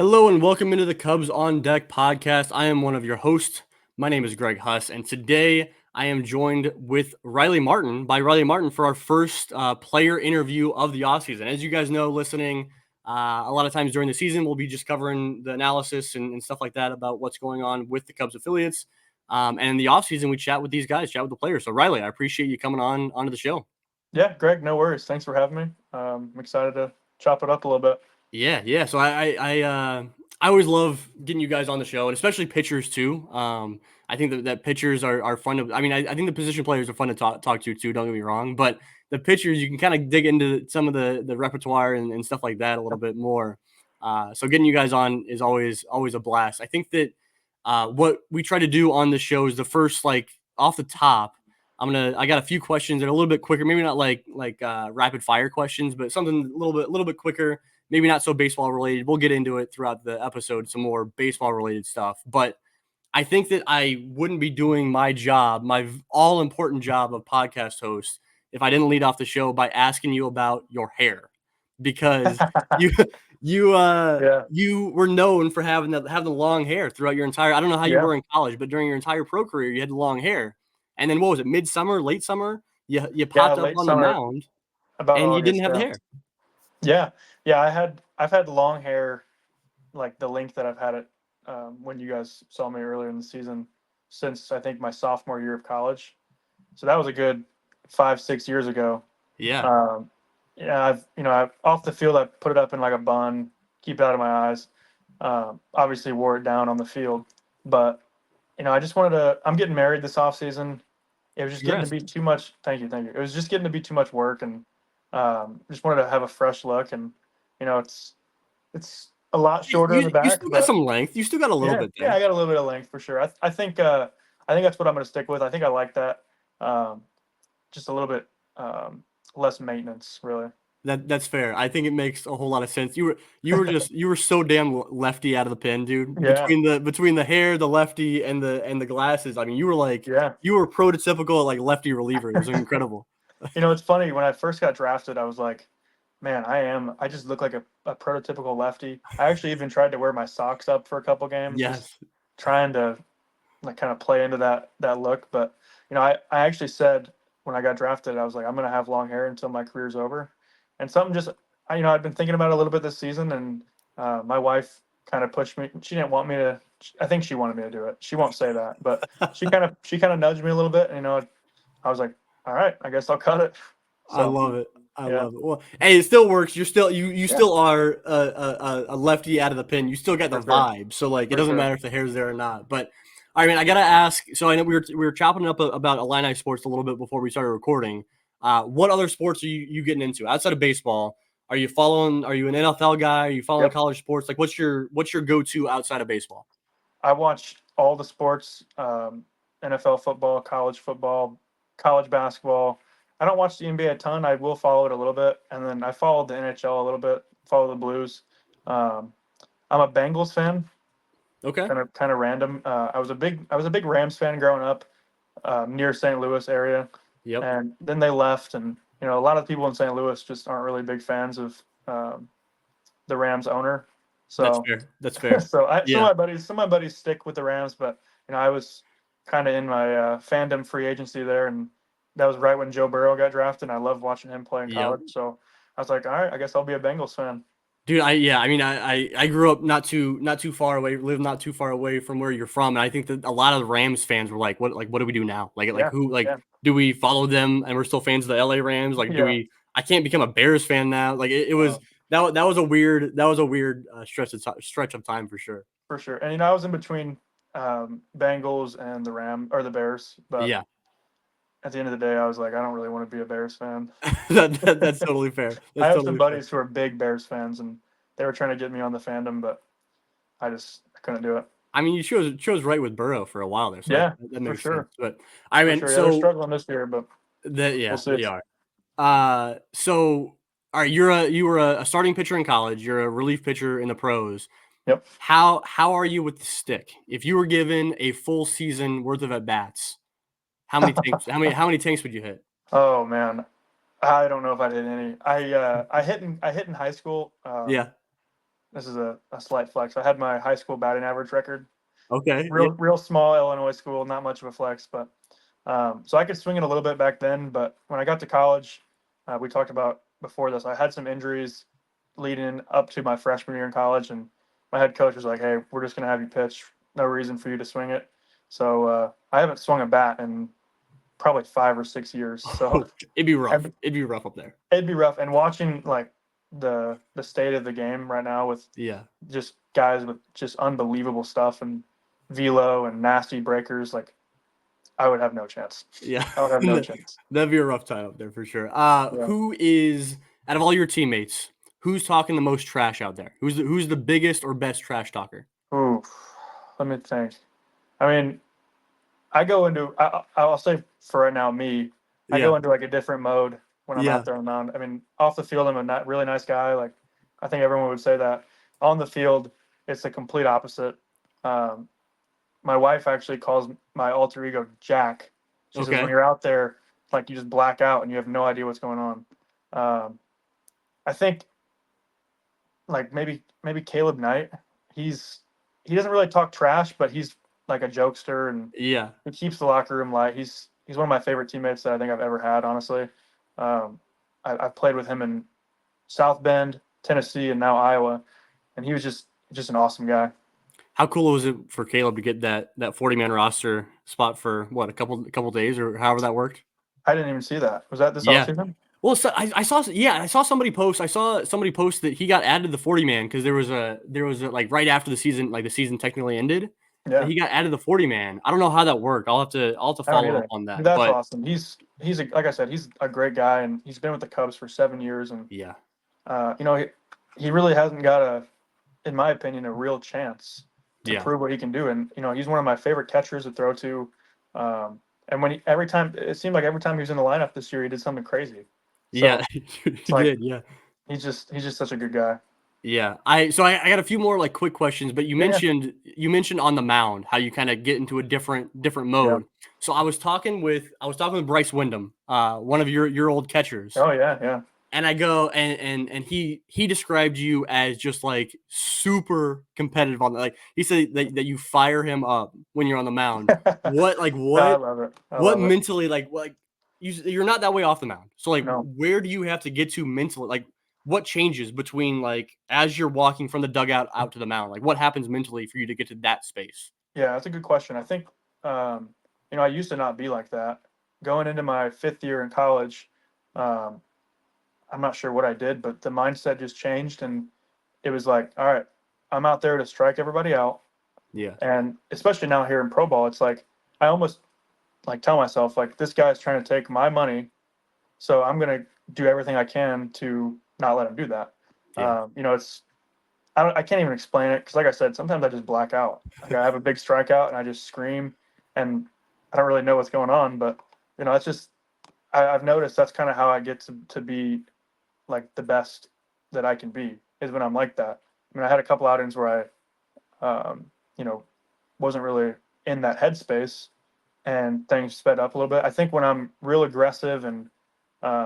Hello and welcome into the Cubs on Deck podcast. I am one of your hosts. My name is Greg Huss, and today I am joined with Riley Martin for our first player interview of the offseason. As you guys know, listening, a lot of times during the season, we'll be just covering the analysis and stuff like that about what's going on with the Cubs affiliates. And in the offseason, we chat with these guys, chat with the players. So, Riley, I appreciate you coming onto the show. Yeah, Greg, no worries. Thanks for having me. I'm excited to chop it up a little bit. Yeah. So I always love getting you guys on the show, and especially pitchers too. I think that pitchers are fun to. I think the position players are fun to talk to too. Don't get me wrong, but the pitchers you can kind of dig into some of the repertoire and stuff like that a little bit more. So getting you guys on is always a blast. I think that what we try to do on the show is the first like off the top. I got a few questions that are a little bit quicker, maybe not like rapid fire questions, but something a little bit quicker, maybe not so baseball related. We'll get into it throughout the episode, some more baseball related stuff. But I think that I wouldn't be doing my job, my all important job of podcast host, if I didn't lead off the show by asking you about your hair, because you you Yeah, you were known for having the long hair throughout your entire. I don't know how you yeah, were in college, but during your entire pro career, you had the long hair. And then what was it? Midsummer, late summer, you yeah. popped up Late on the summer, mound, about and you didn't August. have the Yeah, hair. yeah, yeah. I've had long hair, like the length that I've had it when you guys saw me earlier in the season, since I think my sophomore year of college. So that was a good 5, 6 years ago. Yeah. Um, yeah, I've off the field, I put it up in like a bun, keep it out of my eyes. Obviously, wore it down on the field, but I just wanted to. I'm getting married this off season. It was just getting to Congrats. be too much. Thank you, thank you. It was just getting to be too much work, and just wanted to have a fresh look. And it's a lot shorter in the You back, still got but some length. You still got a little yeah, bit yeah, there. I got a little bit of length for sure. I think that's what I'm going to stick with. I think I like that. Um, just a little bit less maintenance, really. That's fair. I think it makes a whole lot of sense. You were so damn lefty out of the pen, dude. Yeah, Between the hair, the lefty, and the glasses. I mean, yeah. you were prototypical like lefty reliever. It was incredible. It's funny. When I first got drafted, I was like, man, I just look like a prototypical lefty. I actually even tried to wear my socks up for a couple games, just Yes. trying to like kind of play into that look. But I actually said when I got drafted, I was like, I'm gonna have long hair until my career's over. And something just I've been thinking about it a little bit this season, and my wife kind of pushed me. She didn't want me to. I think she wanted me to do it. She won't say that, but she kind of nudged me a little bit. And, I was like, all right, I guess I'll cut it. I So love it. I yeah, love it. Well, hey, it still works. You yeah, still are a lefty out of the pin. You still got the for sure, vibe. So like, it for doesn't sure. matter if the hair's there or not. But I mean, I gotta ask. So I know we were chopping up about Illini sports a little bit before we started recording. What other sports are you getting into outside of baseball? Are you following? Are you an NFL guy? Are you following Yep. college sports? Like, what's your go to outside of baseball? I watch all the sports, NFL football, college basketball. I don't watch the NBA a ton. I will follow it a little bit, and then I followed the NHL a little bit. Follow the Blues. Um, I'm a Bengals fan. Okay. Kind of random. I was a big Rams fan growing up, near St. Louis area, Yep. and then they left, and a lot of people in St. Louis just aren't really big fans of the Rams owner. That's So fair. That's fair. so Yeah. some of my buddies stick with the Rams, but I was kind of in my fandom free agency there, and that was right when Joe Burrow got drafted. And I loved watching him play in Yep. college, so I was like, all right, I guess I'll be a Bengals fan. Dude, I mean, I grew up not too far away, lived not too far away from where you're from, and I think that a lot of the Rams fans were like what do we do now? Yeah, Who yeah, do we follow them and we're still fans of the LA Rams? Like do yeah. we? I can't become a Bears fan now. Like it was No, that was a weird stretch of time for sure. for sure. And I was in between Bengals and the Bears, but Yeah, at the end of the day, I was like, I don't really want to be a Bears fan. that's totally fair. I That's have some totally fair. buddies who are big Bears fans, and they were trying to get me on the fandom, but I couldn't do it. I mean, you chose right with Burrow for a while there, so Yeah, that for makes sense. sure, But I for mean, sure. Yeah, they're so struggling this year, but that we'll yeah, see. they are. So all right, you were a starting pitcher in college. You're a relief pitcher in the pros. Yep. How are you with the stick? If you were given a full season worth of at bats, how many tanks would you hit? Oh man, I don't know if I did any. I hit in high school. Yeah. this is a slight flex. I had my high school batting average record. Okay. Yeah. Real small Illinois school, not much of a flex, but so I could swing it a little bit back then. But when I got to college, we talked about before this, I had some injuries leading up to my freshman year in college, and my head coach was like, "Hey, we're just gonna have you pitch. No reason for you to swing it." So I haven't swung a bat in probably 5 or 6 years. So It'd be rough. and It'd be rough up there. it'd be rough. And watching like the state of the game right now with Yeah. just guys with just unbelievable stuff and velo and nasty breakers, like I would have no chance. Yeah. I would have no chance. That'd be a rough time up there for sure. Yeah. Who is out of all your teammates, who's talking the most trash out there? Who's the biggest or best trash talker? Ooh, let me think. I mean, I go into I'll say for right now, me, I Yeah. go into like a different mode when I'm Yeah. out there on the mound. I mean, off the field, I'm a really nice guy. Like I think everyone would say that. On the field, it's the complete opposite. Um, my wife actually calls my alter ego Jack. She says when Okay. you're out there, like you just black out and you have no idea what's going on. Um, I think like maybe Caleb Knight. He doesn't really talk trash, but he's like a jokester and Yeah. he keeps the locker room light. He's one of my favorite teammates that I think I've ever had. Honestly, I've played with him in South Bend, Tennessee, and now Iowa, and he was just an awesome guy. How cool was it for Caleb to get that 40-man roster spot for what, a couple days or however that worked? I didn't even see that. Was that this Yeah. offseason? Well, so I saw somebody post. I saw somebody post that he got added to the 40-man because there was a like right after the season, like the season technically ended, that Yeah, he got added to the 40-man. I don't know how that worked. I'll have to I don't follow up either. on that. That's But awesome. Like I said, he's a great guy, and he's been with the Cubs for 7 years, and yeah, you know he really hasn't got in my opinion, a real chance to yeah, prove what he can do. And you know, he's one of my favorite catchers to throw to. And every time it seemed like every time he was in the lineup this year, he did something crazy. yeah, So he it's like did. Yeah. he's just such a good guy. Yeah. I got a few more like quick questions, but you Yeah, yeah, mentioned on the mound how you kind of get into a different yeah. mode. So I was talking with Bryce Wyndham, one of your old catchers. Oh yeah, yeah, And I go and he described you as just like super competitive on the, like he said that you fire him up when you're on the mound. What like No, I what love it. I what love it. mentally like you're not that way off the mound. So like No, where do you have to get to mentally? Like what changes between like as you're walking from the dugout out to the mound? Like what happens mentally for you to get to that space? yeah, that's a good question. I think I used to not be like that. Going into my 5th year in college, um, I'm not sure what I did, but the mindset just changed, and it was like, all right, I'm out there to strike everybody out. Yeah. And especially now here in pro ball, it's like I almost like tell myself like this guy's trying to take my money, so I'm gonna do everything I can to not let him do that. Yeah. It's I can't even explain it because, like I said, sometimes I just black out. Like I have a big strikeout and I just scream, and I don't really know what's going on. But it's just I've noticed that's kind of how I get to be like the best that I can be is when I'm like that. I mean, I had a couple outings where um, you know, wasn't really in that headspace and things sped up a little bit. I think when I'm real aggressive and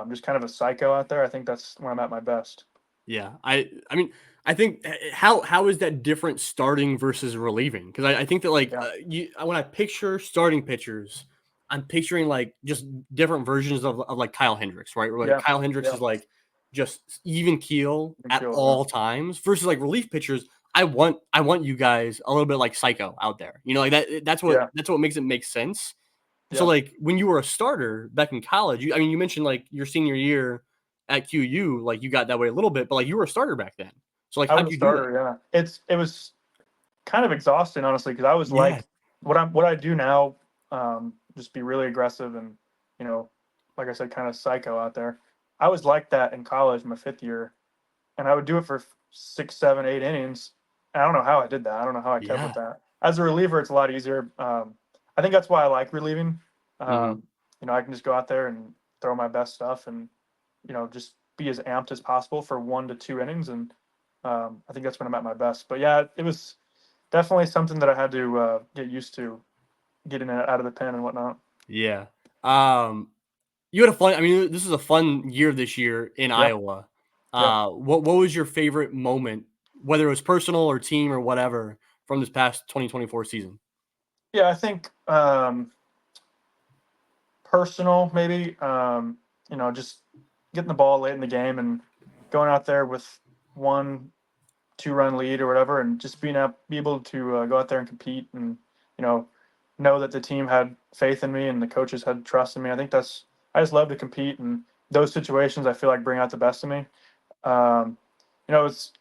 just kind of a psycho out there, I think that's when I'm at my best. Yeah, I mean, I think how is that different starting versus relieving? Because I think that like Yeah. when I picture starting pitchers, I'm picturing like just different versions of like Kyle Hendricks, right? Where like Yeah. Kyle Hendricks Yeah. is like just even keel You can at kill it. all times versus like relief pitchers. I want you guys a little bit like psycho out there. Like that. That's what Yeah. that's what makes it make sense. So Yeah. like when you were a starter back in college, I mean, you mentioned like your senior year at QU, like you got that way a little bit, but like you were a starter back then. So like I was how'd a you do that? starter. Yeah. It was kind of exhausting, honestly, because I was Yeah, like, what I do now, just be really aggressive and, you know, like I said, kind of psycho out there. I was like that in college, my 5th year, and I would do it for 6, 7, 8 innings. And I don't know how I did that. I don't know how I kept with yeah, that. As a reliever, it's a lot easier. I think that's why I like relieving. mhm, I can just go out there and throw my best stuff and, just be as amped as possible for 1 to 2 innings. And I think that's when I'm at my best. But yeah, it was definitely something that I had to get used to, getting it out of the pen and whatnot. yeah. You had a fun. I mean, this is a fun year this year in Yeah, Iowa. yeah. What was your favorite moment whether it was personal or team or whatever from this past 2024 season? Yeah, I think personal maybe. Just getting the ball late in the game and going out there with 1-2 run lead or whatever, and just be able to go out there and compete, and you know that the team had faith in me and the coaches had trust in me. I just love to compete, and those situations I feel like bring out the best of me. Um, it was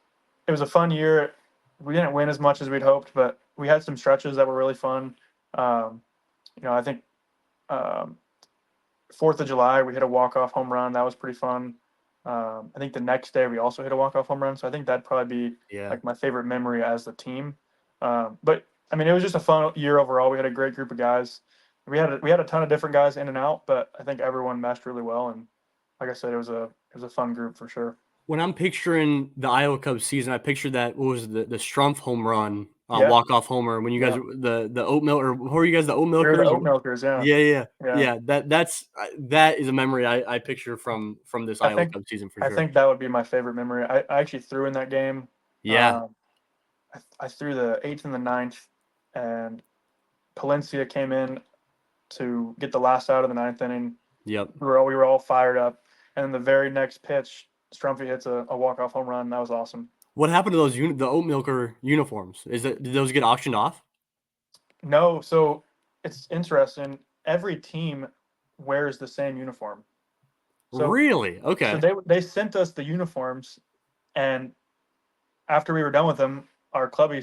a fun year. We didn't win as much as we'd hoped, but we had some stretches that were really fun. Um, I think um, 4th of July we hit a walk off home run. That was pretty fun. I think the next day we also hit a walk off home run. So I think that'd probably be Yeah. like my favorite memory as the team. But I mean, it was just a fun year overall. We had a great group of guys. We had a ton of different guys in and out, but I think everyone meshed really well. And like I said, it was a fun group for sure. When I'm picturing the Iowa Cubs season, I pictured that what was the Strumpf home run, Yeah, walk off homer when you guys yeah. the Oat Milk or who are you guys, the Oat We were the Milkers? Oat Milkers. Yeah, yeah. Yeah. That is a memory I picture from this I Iowa think Cubs season for I sure. think that would be my favorite memory. I actually threw in that game. Yeah. Um, I threw the 8th and the ninth, and Palencia came in to get the last out of the ninth inning. Yep. We were all fired up, and then the very next pitch, Strumpy hits a walk off home run. That was awesome. What happened to those the Oat Milker uniforms? Did those get auctioned off? No, so it's interesting. Every team wears the same uniform. So Really? so Okay. they sent us the uniforms, and after we were done with them, our clubby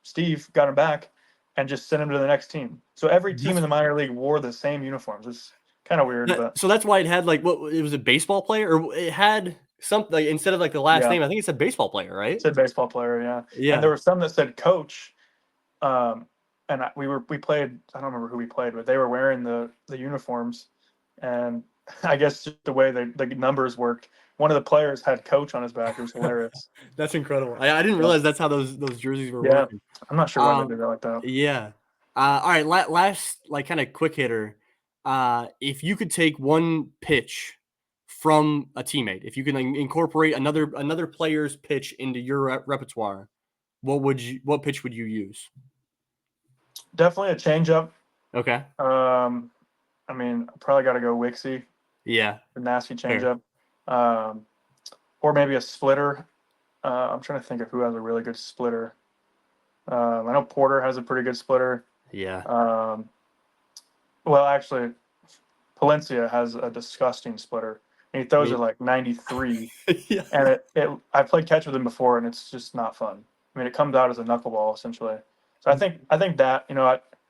Steve got him back and just sent him to the next team. So every team in That's the minor league wore the same uniforms. It's kind of weird, but so that's why it had like what it was a baseball player or it had something like instead of like the last yeah, name, I think it said baseball player, it right? said baseball player, yeah. And there Yeah. were some that said coach. Um, and we played. I don't remember who we played, but they were wearing the uniforms, and I guess just the way the numbers worked, one of the players had coach on his back. It was hilarious. That's incredible. I didn't Yeah, realize that's how those jerseys were yeah. working. I'm not sure why they Um, did it like that. yeah. All right. Last, like, kind of quick hitter. If you could take one pitch from a teammate, if you could like, incorporate another player's pitch into your repertoire, what pitch would you use? Definitely a changeup. Okay. I mean, I probably got to go Wixie, Yeah. the nasty Fair. changeup, um, or maybe a splitter. I'm trying to think of who has a really good splitter. I know Porter has a pretty good splitter. Yeah. Um, well, actually, Palencia has a disgusting splitter. And he throws it Me. like 93, Yeah. and I played catch with him before, and it's just not fun. I mean, it comes out as a knuckleball essentially. So I think that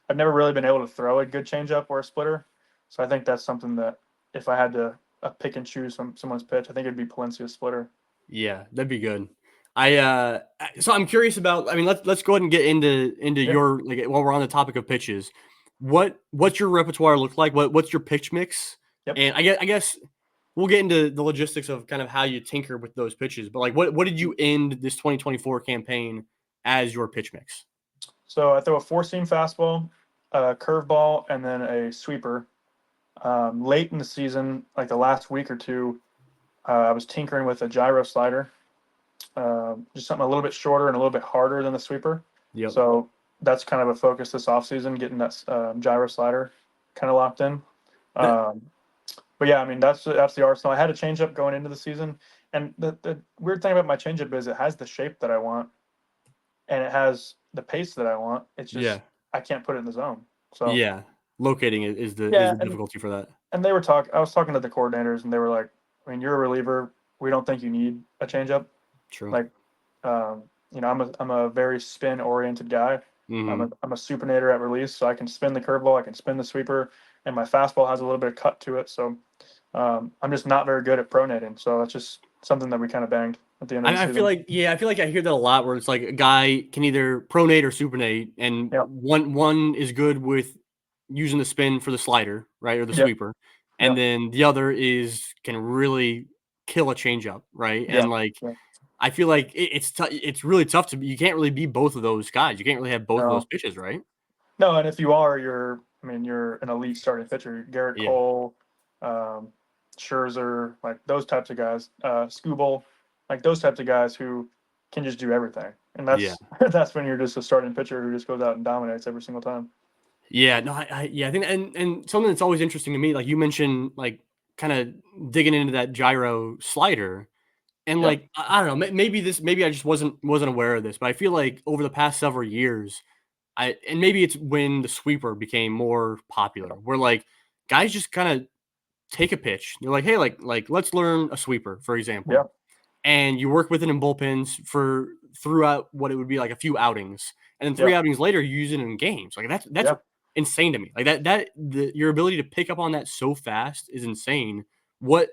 I've never really been able to throw a good changeup or a splitter. So I think that's something that if I had to pick and choose someone's pitch, I think it'd be Palencia's splitter. Yeah, that'd be good. So I'm curious about. I mean, let's go ahead and get into Yeah. your like while we're on the topic of pitches. What's your repertoire look like? What's your pitch mix? Yep. And I guess we'll get into the logistics of kind of how you tinker with those pitches. But like, what did you end this 2024 campaign as your pitch mix? So I throw a four-seam fastball, a curveball, and then a sweeper. Late in the season, like the last week or two, I was tinkering with a gyro slider, just something a little bit shorter and a little bit harder than the sweeper. Yep. So that's kind of a focus this offseason, getting that gyro slider kind of locked in. That Um, but yeah, I mean that's the arsenal. I had a changeup going into the season, and the weird thing about my changeup is it has the shape that I want, and it has the pace that I want. It's just yeah I can't put it in the zone. So yeah. Locating it is yeah, the difficulty for that. and they were talking. I was talking to the coordinators, and they were like, "I mean, you're a reliever. We don't think you need a changeup. True. Like, I'm a very spin oriented guy. Hmm. I'm a supinator at release, so I can spin the curveball, I can spin the sweeper, and my fastball has a little bit of cut to it. So I'm just not very good at pronating. So that's just something that we kind of banged at the end of the I feel season. like I feel like I hear that a lot where it's like a guy can either pronate or supernate, and Yeah, one is good with using the spin for the slider, right, or the yeah, sweeper, yeah, and then the other is can really kill a changeup, right? yeah, And like yeah. I feel like it's really tough to be. You can't really be both of those guys. You can't really have both of those No, pitches, right? no, and if you are, you're an elite starting pitcher. Garrett Yeah, Cole, um, Scherzer, like those types of guys, Skubal, like those types of guys who can just do everything, and Yeah. that's that's when you're just a starting pitcher who just goes out and dominates every single time. Yeah, no, I think, and something that's always interesting to me, like you mentioned, like kind of digging into that gyro slider, and Yeah, like I don't know, maybe I just wasn't aware of this, but I feel like over the past several years, and maybe it's when the sweeper became more popular, where like guys just kind of take a pitch, they're like, hey, like let's learn a sweeper, for yeah, example, and you work with it in bullpens for throughout what it would be like a few outings, and then yeah, three outings later, you use it in games. Like that's yeah. insane to me. Like your ability to pick up on that so fast is insane. What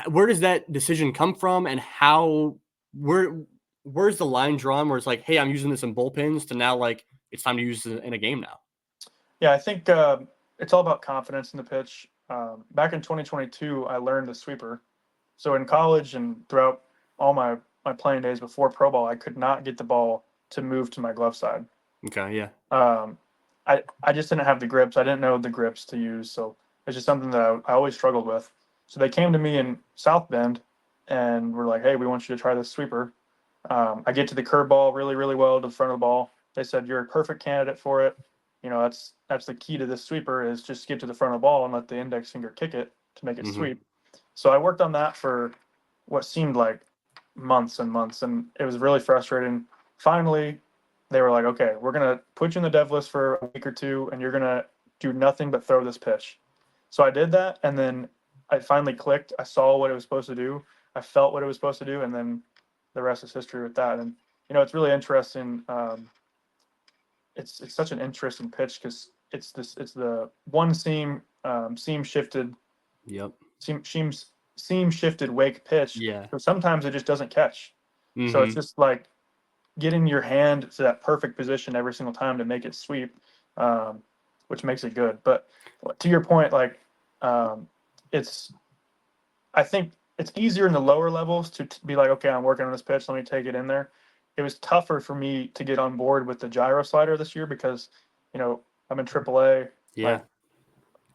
where does that decision come from, and where where's the line drawn where it's like, hey, I'm using this in bullpens to now like it's time to use it in a game now. Yeah, I think it's all about confidence in the pitch. Back in 2022, I learned the sweeper. So in college and throughout all my playing days before pro ball, I could not get the ball to move to my glove side. Okay, yeah, Um, I just didn't have the grips. I didn't know the grips to use, so it's just something that I always struggled with. So they came to me in South Bend, and were like, "Hey, we want you to try this sweeper." I get to the curveball really, really well to the front of the ball. They said you're a perfect candidate for it. You know, that's the key to this sweeper is just get to the front of the ball and let the index finger kick it to make it hmm sweep. So I worked on that for what seemed like months and months, and it was really frustrating. Finally, they were like, "Okay, we're gonna put you in the dev list for a week or two, and you're gonna do nothing but throw this pitch." So I did that, and then I finally clicked. I saw what it was supposed to do. I felt what it was supposed to do, and then the rest is history with that. And it's really interesting. It's such an interesting pitch because it's the one seam shifted yep, seam shifted wake pitch. yeah, So sometimes it just doesn't catch. So it's hmm just like getting your hand to that perfect position every single time to make it sweep, um, which makes it good. But to your point, like um, it's I think it's easier in the lower levels to be like, okay, I'm working on this pitch. Let me take it in there. It was tougher for me to get on board with the gyro slider this year because, I'm in AAA. yeah, Like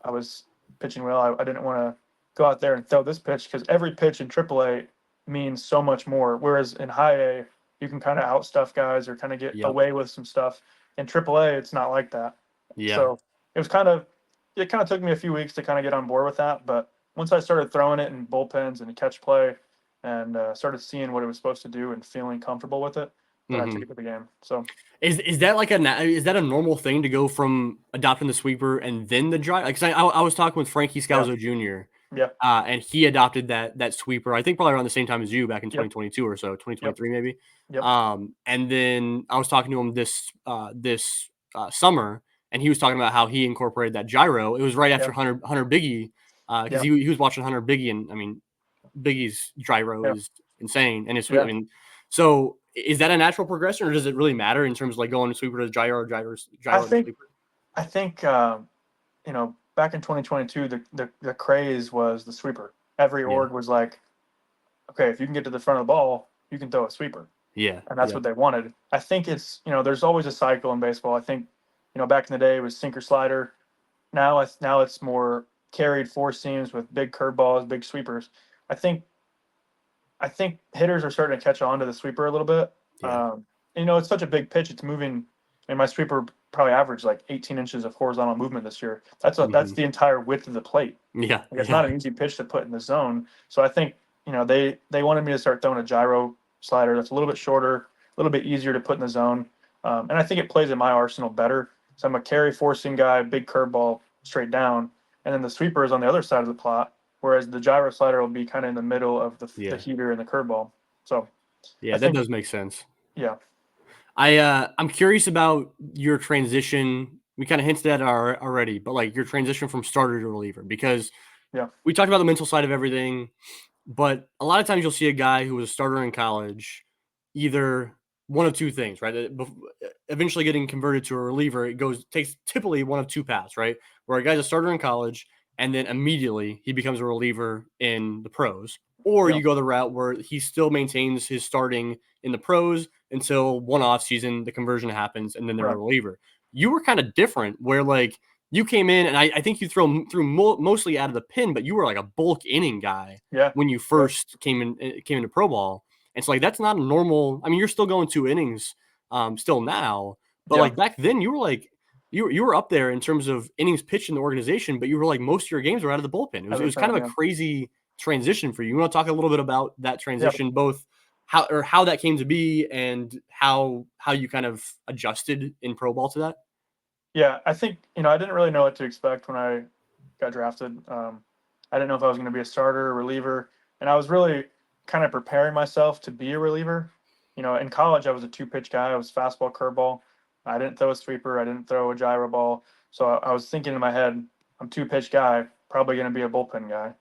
I was pitching well. I didn't want to go out there and throw this pitch because every pitch in AAA means so much more. Whereas in high A, you can kind of outstuff guys or kind of get yep, away with some stuff. In AAA, it's not like that. yeah. So it kind of took me a few weeks to kind of get on board with that. But once I started throwing it in bullpens and catch play and started seeing what it was supposed to do and feeling comfortable with it, then I took hmm it to the game. So Is that like is that a normal thing to go from adopting the sweeper and then the dry? Like, 'cause I was talking with Frankie yeah, Scalzo Jr. yeah, And he adopted that sweeper. I think probably around the same time as you back in yep, 2022 or so, yep, 2023 maybe. yep, And then I was talking to him this summer, and he was talking about how he incorporated that gyro. It was right yeah, after Hunter Biggie, because yeah, he was watching Hunter Biggie, and I mean Biggie's gyro yeah, is insane, and it's sweet. I yeah. mean, so is that a natural progression, or does it really matter in terms of like going to sweeper to gyro, or I gyro to think sweeper? I think back in 2022, the craze was the sweeper. Every Yeah, org was like, okay, if you can get to the front of the ball, you can throw a sweeper, yeah, and that's yeah. what they wanted. I think it's there's always a cycle in baseball. I think back in the day it was sinker slider. Now it's more carried four seams with big curveballs, big sweepers. I think I think hitters are starting to catch on to the sweeper a little bit. Yeah. It's such a big pitch. It's moving. I mean, my sweeper probably averaged like 18 inches of horizontal movement this year. That's Mhm. the entire width of the plate. Yeah, Like, it's yeah. not an easy pitch to put in the zone. So I think they wanted me to start throwing a gyro slider that's a little bit shorter, a little bit easier to put in the zone, and I think it plays in my arsenal better. So I'm a carry forcing guy, big curveball straight down, and then the sweeper is on the other side of the plot, whereas the gyro slider will be kind of in the middle of the Yeah. heater and the curveball. So I Yeah, that think, does make sense. yeah, I'm curious about your transition. We kind of hinted at it already, but like your transition from starter to reliever, because yeah, we talked about the mental side of everything, but a lot of times you'll see a guy who was a starter in college, either one of two things, right? Eventually getting converted to a reliever, takes typically one of two paths, right? Where a guy's a starter in college and then immediately he becomes a reliever in the pros. Or yeah, you go the route where he still maintains his starting in the pros until one off season, the conversion happens, and then they're a right, reliever. You were kind of different, where like you came in, and I think you threw mostly out of the pin, but you were like a bulk inning guy yeah, when you yeah, first came into pro ball. And so like that's not a normal. I mean, you're still going 2 innings, still now, but Yeah, like back then, you were like you were up there in terms of innings pitched in the organization, but you were like most of your games were out of the bullpen. It was kind of a yeah, crazy transition for you. You want to talk a little bit about that yeah. transition, both how that came to be and how you kind of adjusted in pro ball to that? Yeah, I think, I didn't really know what to expect when I got drafted. I didn't know if I was going to be a starter or reliever, and I was really kind of preparing myself to be a reliever. In college, I was a two-pitch guy. I was fastball, curveball. I didn't throw a sweeper. I didn't throw a gyro ball. So I was thinking in my head, I'm two-pitch guy, probably going to be a bullpen guy.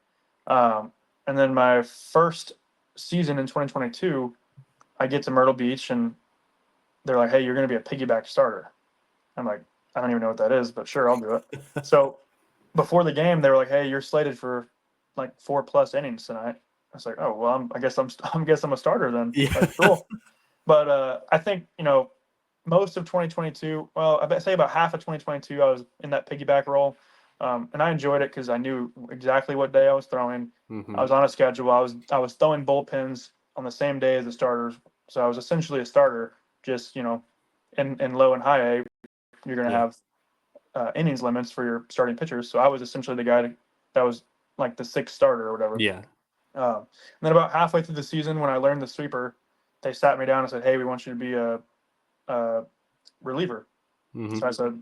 And then my first season in 2022, I get to Myrtle Beach, and they're like, "Hey, you're going to be a piggyback starter." I'm like, I don't even know what that is, but sure, I'll do it. So before the game, they were like, "Hey, you're slated for like 4+ innings tonight." I was like, "Oh well, I guess I guess I'm a starter then." Yeah. Like, cool. But I think most of 2022. Well, I say about half of 2022, I was in that piggyback role, and I enjoyed it because I knew exactly what day I was throwing. I Hmm. was on a schedule. I was throwing bullpens on the same day as the starters, so I was essentially a starter. Just in low and high A, you're going to Yeah. have innings limits for your starting pitchers. So I was essentially the guy that was like the sixth starter or whatever. Yeah. And then about halfway through the season, when I learned the sweeper, they sat me down and said, "Hey, we want you to be a reliever." Hmm. So I said,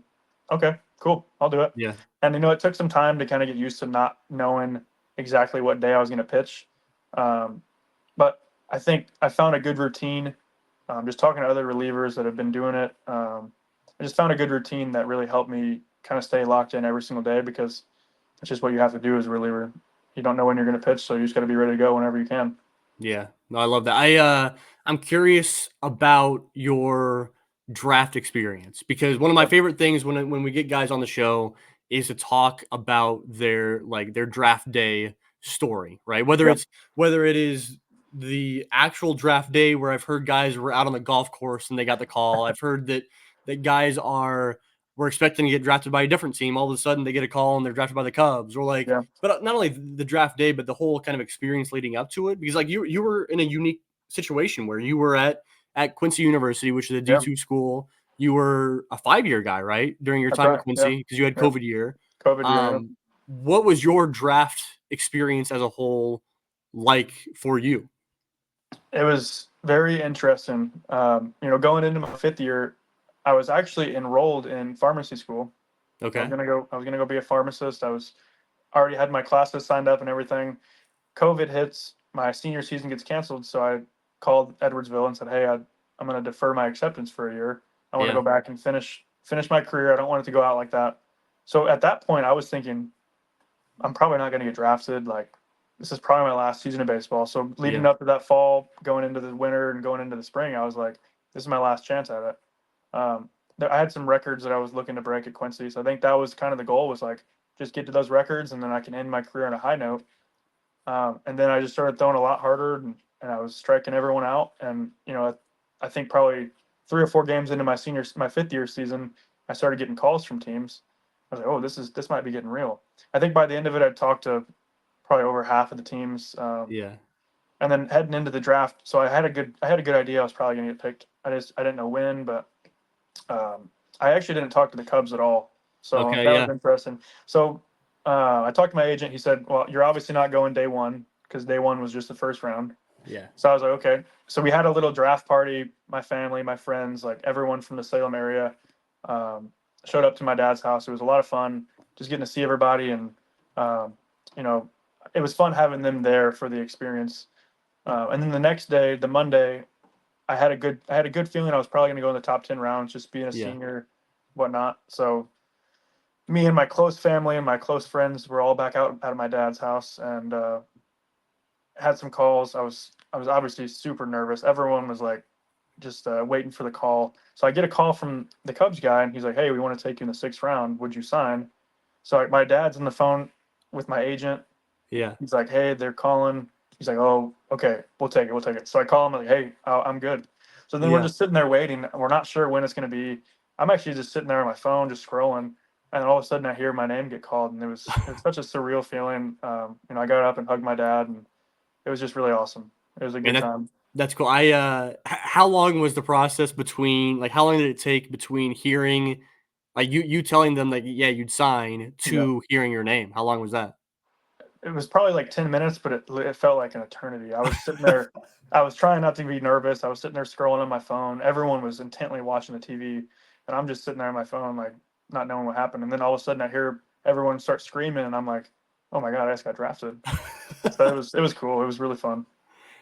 "Okay, cool, I'll do it." Yeah. And it took some time to kind of get used to not knowing exactly what day I was going to pitch. Um, but I think I found a good routine. Just talking to other relievers that have been doing it, I just found a good routine that really helped me kind of stay locked in every single day because it's just what you have to do as a reliever. You don't know when you're going to pitch, so you just got to be ready to go whenever you can. Yeah. No, I love that. I'm curious about your draft experience because one of my Yeah, favorite things when we get guys on the show is to talk about their draft day story, right? yeah, Whether it is the actual draft day where I've heard guys were out on the golf course and they got the call. I've heard that guys were expecting to get drafted by a different team. All of a sudden they get a call and they're drafted by the Cubs or like, yeah, but not only the draft day, but the whole kind of experience leading up to it. Because like you were in a unique situation where you were at Quincy University, which is a yeah. D2 school. You were a 5-year guy, right? During your That's time at right. Yeah, Quincy because you had yeah. COVID year. COVID year. Yeah. Um, what was your draft experience as a whole like for you? It was very interesting. Going into my fifth year, I was actually enrolled in pharmacy school. Okay. I was gonna go be a pharmacist. I was already had my classes signed up and everything. COVID hits, my senior season gets canceled, so I called Edwardsville and said, "Hey, I'm going to defer my acceptance for a year. I want to Yeah. go back and finish my career. I don't want it to go out like that." So at that point, I was thinking, I'm probably not going to get drafted. Like, this is probably my last season of baseball. So leading Yeah. up to that fall, going into the winter and going into the spring, I was like, this is my last chance at it. I had some records that I was looking to break at Quincy, so I think that was kind of the goal, was like just get to those records, and then I can end my career on a high note. And then I just started throwing a lot harder, and I was striking everyone out. And I think probably 3 or 4 games into my fifth year season, I started getting calls from teams. I was like, "Oh, this might be getting real." I think by the end of it, I'd talked to probably over half of the teams. Yeah. And then heading into the draft, so I had a good idea I was probably going to get picked. I didn't know when, but I actually didn't talk to the Cubs at all, so Okay. that was Yeah. interesting. So I talked to my agent. He said, "Well, you're obviously not going day one because day one was just the first round." Yeah. So I was like, "Okay." So we had a little draft party. My family, my friends, like everyone from the Salem area, um, showed up to my dad's house. It was a lot of fun, just getting to see everybody, and um, you know, it was fun having them there for the experience. And then the next day, the Monday, I had a good feeling I was probably going to go in the top 10 rounds, just being a Yeah. senior, whatnot. So me and my close family and my close friends were all back out at my dad's house, and had some calls. I was obviously super nervous. Everyone was like just waiting for the call. So I get a call from the Cubs guy, and he's like, "Hey, we want to take you in the 6th round. Would you sign?" So my dad's on the phone with my agent. Yeah. He's like, "Hey, they're calling." He's like, "Oh, okay, we'll take it. We'll take it." So I call him, like, "Hey, I'm good." So then we're Yeah. just sitting there waiting. We're not sure when it's going to be. I'm actually just sitting there on my phone, just scrolling, and all of a sudden I hear my name get called, and it was such a surreal feeling. I got up and hugged my dad, and it was just really awesome. It was a Man, good time. That's cool. How long was the process between, like, how long did it take between hearing, like, you telling them, like, yeah, you'd sign, Yeah. to hearing your name? How long was that? It was probably like 10 minutes, but it felt like an eternity. I was sitting there, I was trying not to be nervous. I was sitting there scrolling on my phone. Everyone was intently watching the TV, and I'm just sitting there on my phone, like not knowing what happened. And then all of a sudden, I hear everyone start screaming, and I'm like, "Oh my god, I just got drafted!" So it was cool. It was really fun.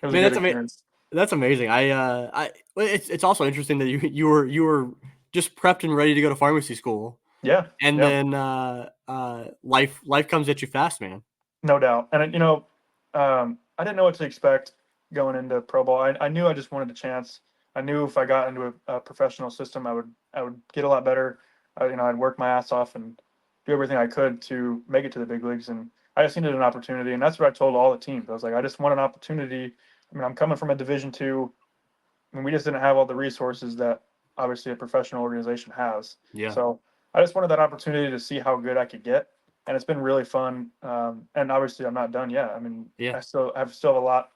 It was a Man, good experience. that's amazing. Well, it's also interesting that you were just prepped and ready to go to pharmacy school, Yeah, and yeah. then, life comes at you fast, man. No doubt. And I didn't know what to expect going into pro ball. I knew I just wanted a chance. I knew if I got into a professional system, I would get a lot better. I'd work my ass off and do everything I could to make it to the big leagues. And I just needed an opportunity, and that's what I told all the teams. I was like, I just want an opportunity. I mean, I'm coming from a Division two, and we just didn't have all the resources that obviously a professional organization has. Yeah. So I just wanted that opportunity to see how good I could get, and it's been really fun. And obviously, I'm not done yet. I mean, Yeah. I still have a lot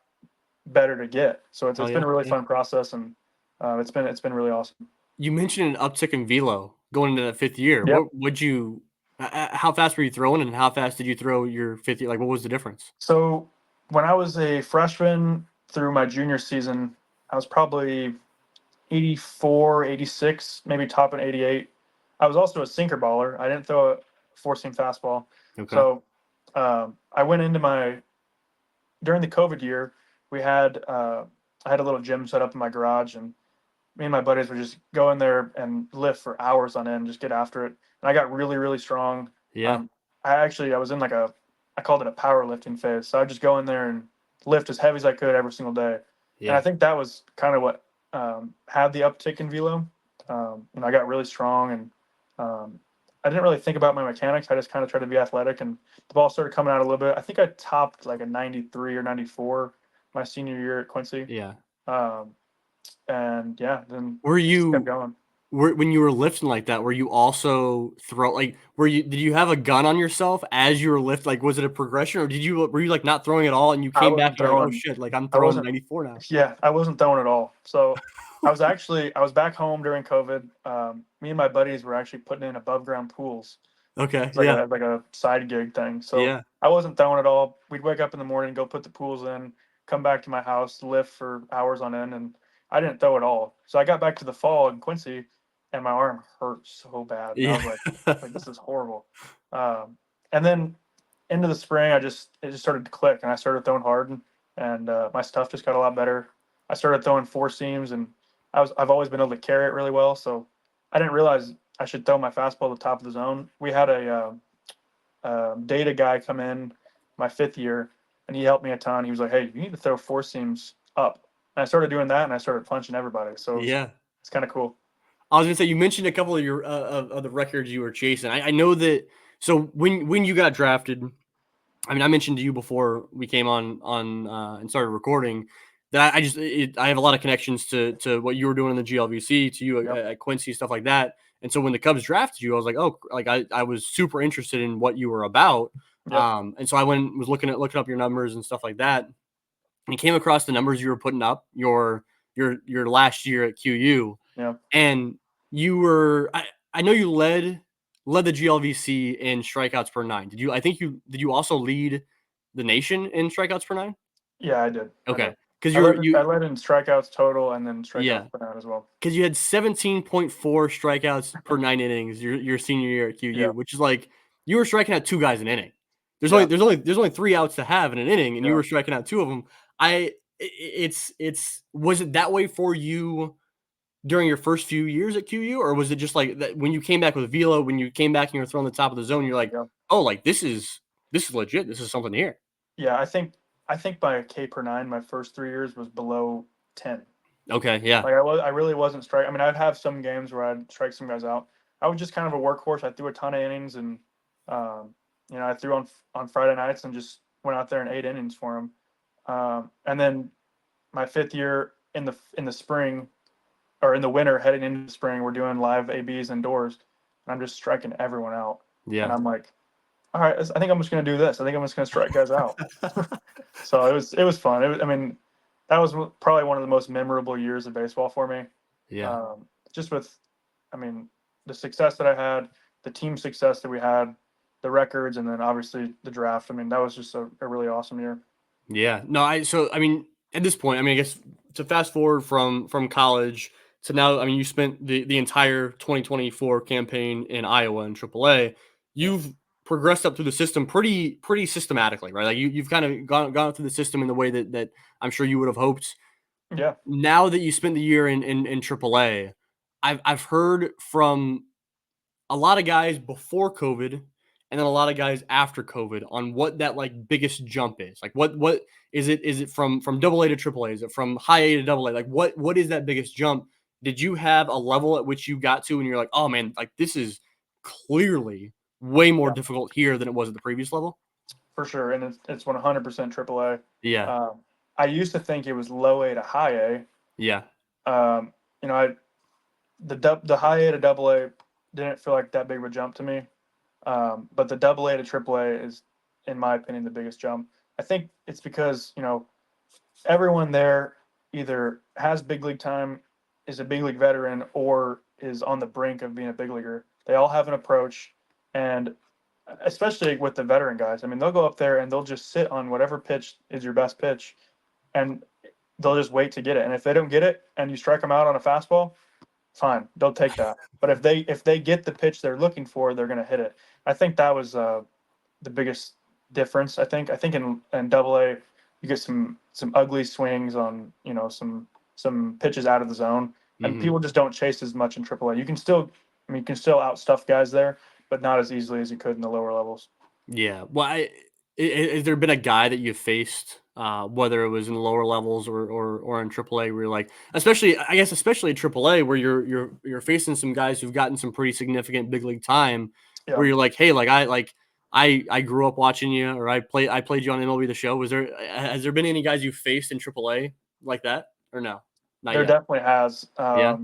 better to get. So it's Oh, it's been yeah, a really yeah. fun process, and it's been really awesome. You mentioned an uptick in velo going into that 5th year. Yep. What would you how fast were you throwing, and how fast did you throw your 5th year? Like, what was the difference? So when I was a freshman through my junior season, I was probably 84, 86, maybe topping 88. I was also a sinker baller. I didn't throw a four seam fastball. Okay. So I went into during the COVID year, we had I had a little gym set up in my garage, and me and my buddies would just go in there and lift for hours on end, just get after it. And I got really, really strong. Yeah. Um, I was in like I called it a powerlifting phase. So I'd just go in there and lift as heavy as I could every single day. And I Yeah. think that was kind of what had the uptick in velo. I got really strong, and um, I didn't really think about my mechanics. I just kind of tried to be athletic, and the ball started coming out a little bit. I think I topped like a 93 or 94 my senior year at Quincy. Yeah. Um, and yeah, then Were it just kept you going. when you were lifting like that, were you also did you have a gun on yourself as you were lifting? Like, was it a progression, or were you, like, not throwing at all and you I came back wasn't and you're like, "Oh, throwing. shit, like, I'm I throwing wasn't. 94 now." Yeah, I wasn't throwing at all. So I was back home during COVID. Me and my buddies were actually putting in above ground pools. Okay. It's like Yeah. a side gig thing. So Yeah. I wasn't throwing at all. We'd wake up in the morning, go put the pools in, come back to my house, lift for hours on end, and I didn't throw at all. So I got back to the fall in Quincy, and my arm hurt so bad, and I was Yeah. like this is horrible. And then into the spring, it just started to click, and I started throwing hard, and my stuff just got a lot better. I started throwing four seams, and I've always been able to carry it really well. So I didn't realize I should throw my fastball at the top of the zone. We had a data guy come in my 5th year, and he helped me a ton. He was like, "Hey, you need to throw four seams up." And I started doing that, and I started punching everybody. So Yeah. it's kind of cool. I was gonna say, you mentioned a couple of your of the records you were chasing. I know that. So when you got drafted, I mean, I mentioned to you before we came on and started recording that I have a lot of connections to what you were doing in the GLVC, to you Yep. at Quincy, stuff like that. And so when the Cubs drafted you, I was like, oh, like I was super interested in what you were about. Yep. And so I went and was looking up your numbers and stuff like that, and came across the numbers you were putting up your last year at QU, Yep. and you were I know you led the GLVC in strikeouts per nine. Did you also lead the nation in strikeouts per nine? Yeah, I did. I Okay, did. because I led you I led in strikeouts total, and then yeah, strikeouts per out as well. because you had 17.4 strikeouts per 9 innings your senior year at QU, Yeah. which is like you were striking out two guys an inning. Yeah. There's only three outs to have in an inning, and you Yeah. were striking out two of them. It's was it that way for you during your first few years at QU, or was it just like that when you came back with velo, when you came back and you were throwing the top of the zone, you're like, Yeah. oh, like this is legit. This is something here. Yeah. I think my K per nine my first 3 years was below 10. Okay, yeah, Like I really wasn't strike. I mean, I'd have some games where I'd strike some guys out. I was just kind of a workhorse. I threw a ton of innings, and um, I threw on Friday nights and just went out there and 8 innings for them. And then my 5th year in the spring, or in the winter heading into spring, we're doing live ABs indoors, and I'm just striking everyone out. And yeah, I'm like, all right, I think I'm just gonna do this. I think I'm just gonna strike guys out. So it was fun. I mean, that was probably one of the most memorable years of baseball for me. Yeah. Just with, I mean, the success that I had, the team success that we had, the records, and then obviously the draft. I mean, that was just a really awesome year. Yeah. No, I mean, at this point, I mean, I guess to fast forward from college to now, I mean, you spent the entire 2024 campaign in Iowa in AAA. Yeah. You've progressed up through the system pretty systematically, right? Like you've kind of gone through the system in the way that I'm sure you would have hoped. Yeah. Now that you spent the year in AAA, I've heard from a lot of guys before COVID and then a lot of guys after COVID on what that like biggest jump is. Like what is it? Is it from double A to triple A? Is it from high A to double A? Like what is that biggest jump? Did you have a level at which you got to and you're like, oh man, like this is clearly way more Yeah. difficult here than it was at the previous level? For sure, and it's 100% AAA. Yeah. I used to think it was low A to high A. Yeah. You know, the high A to double A didn't feel like that big of a jump to me. But the double A to triple A is, in my opinion, the biggest jump. I think it's because, everyone there either has big league time, is a big league veteran, or is on the brink of being a big leaguer. They all have an approach, and especially with the veteran guys, I mean, they'll go up there and they'll just sit on whatever pitch is your best pitch, and they'll just wait to get it. And if they don't get it, and you strike them out on a fastball, fine, they'll take that. But if they get the pitch they're looking for, they're going to hit it. I think that was the biggest difference. I think in Double A, you get some ugly swings on some pitches out of the zone, and Hmm. people just don't chase as much in Triple A. You can still, I mean, you can still outstuff guys there, but not as easily as you could in the lower levels. Yeah. Well, has there been a guy that you faced, whether it was in the lower levels or in AAA, where you're like, especially, I guess, especially in AAA, where you're facing some guys who've gotten some pretty significant big league time, Yeah. where you're like, hey, I grew up watching you, or I played you on MLB The Show. Has there been any guys you faced in AAA like that, or no, not There yet? definitely has. Yeah.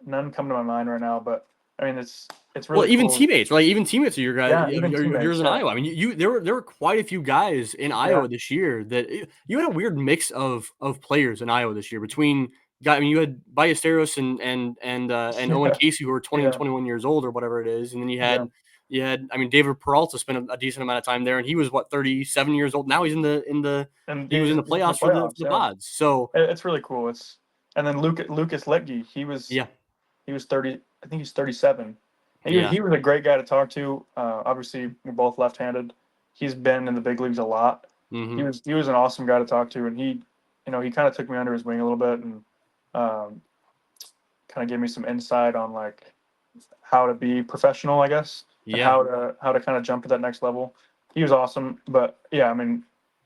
None come to my mind right now, but I mean, it's Well, really cool. even teammates of your guys, Yeah, even of yours teammates. in Yeah, Iowa. I mean, there were quite a few guys in yeah, Iowa this year that you had a weird mix of players in Iowa this year between I mean, you had Ballesteros and Owen yeah, Casey who were 20 and yeah, 21 years old or whatever it is, and then yeah. you had I mean David Peralta spent a decent amount of time there, and he was what 37 years old. Now he's in the And he was in the he's in the playoffs for playoffs. the Yeah, Pods. So it's really cool. And then Lucas Letge, yeah, he was 30. I think he's 37. yeah, He was a great guy to talk to. Obviously, we're both left-handed. He's been in the big leagues a lot. hmm, He was an awesome guy to talk to, and he kind of took me under his wing a little bit, and um, kind of gave me some insight on like how to be professional, I guess, and yeah, how to kind of jump to that next level. He was awesome, but yeah, I mean,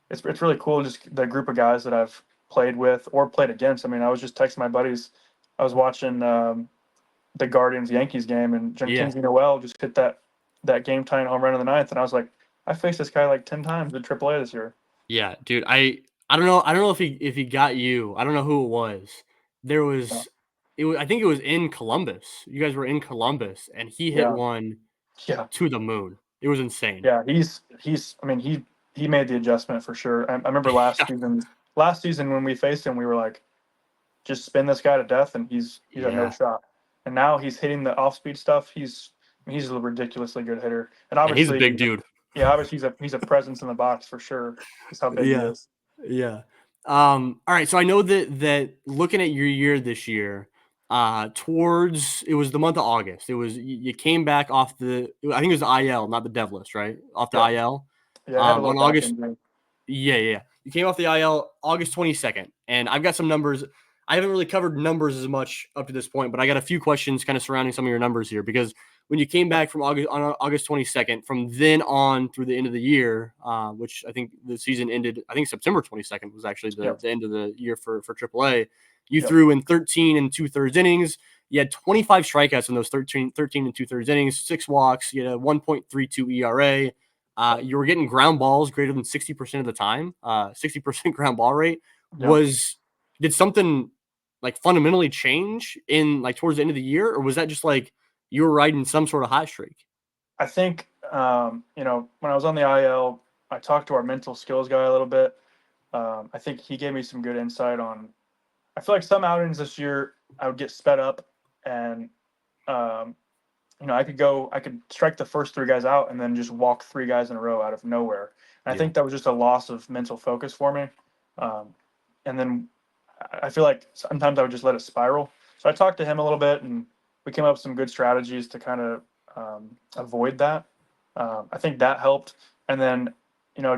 it's really cool just the group of guys that I've played with or played against. I mean, I was just texting my buddies. I was watching the Guardians Yankees game, and yeah. Jackinsey Noel just hit that game tying home run in the ninth, and I was like, I faced this guy like 10 times in AAA this year. Yeah, dude, I don't know if he got you. I don't know who it was. There Yeah, was I think it was in Columbus. You guys were in Columbus and he hit yeah, one yeah. to the moon. It was insane. Yeah, he's. I mean, he made the adjustment for sure. I remember Yeah. last season when we faced him, we were like, just spin this guy to death, and he's got no Yeah. shot. And now he's hitting the off speed stuff. He's a ridiculously good hitter, and And he's a obviously, big dude. obviously he's a presence in the box for sure. Just how big he Yeah. is. Yeah. All right. So I know that looking at your year this year, towards it was the month of August. It was you came back off I think it was the IL, not the dev list, right? Off the Yeah, IL. yeah. I had a little On back August injury. Yeah, yeah. You came off the IL August 22nd, and I've got some numbers. I haven't really covered numbers as much up to this point, but I got a few questions kind of surrounding some of your numbers here because when you came back from August 22nd, from then on through the end of the year, which I think the season ended, I think September 22nd was actually Yep, the end of the year for AAA. You yep, threw in 13 and two-thirds innings. You had 25 strikeouts in those 13 and two-thirds innings, 6 walks. You had a 1.32 ERA. You were getting ground balls greater than 60% of the time, 60% ground ball rate. yep. Did something like fundamentally change in like towards the end of the year, or was that just like you were riding some sort of hot streak? I think when I was on the IL, I talked to our mental skills guy a little bit, I think he gave me some good insight on. I feel like some outings this year I would get sped up, and um, I could strike the first three guys out and then just walk three guys in a row out of nowhere. And I Yeah. think that was just a loss of mental focus for me. Um, and then I feel like sometimes I would just let it spiral. So I talked to him a little bit, and we came up with some good strategies to kind of avoid that. I think that helped. And then,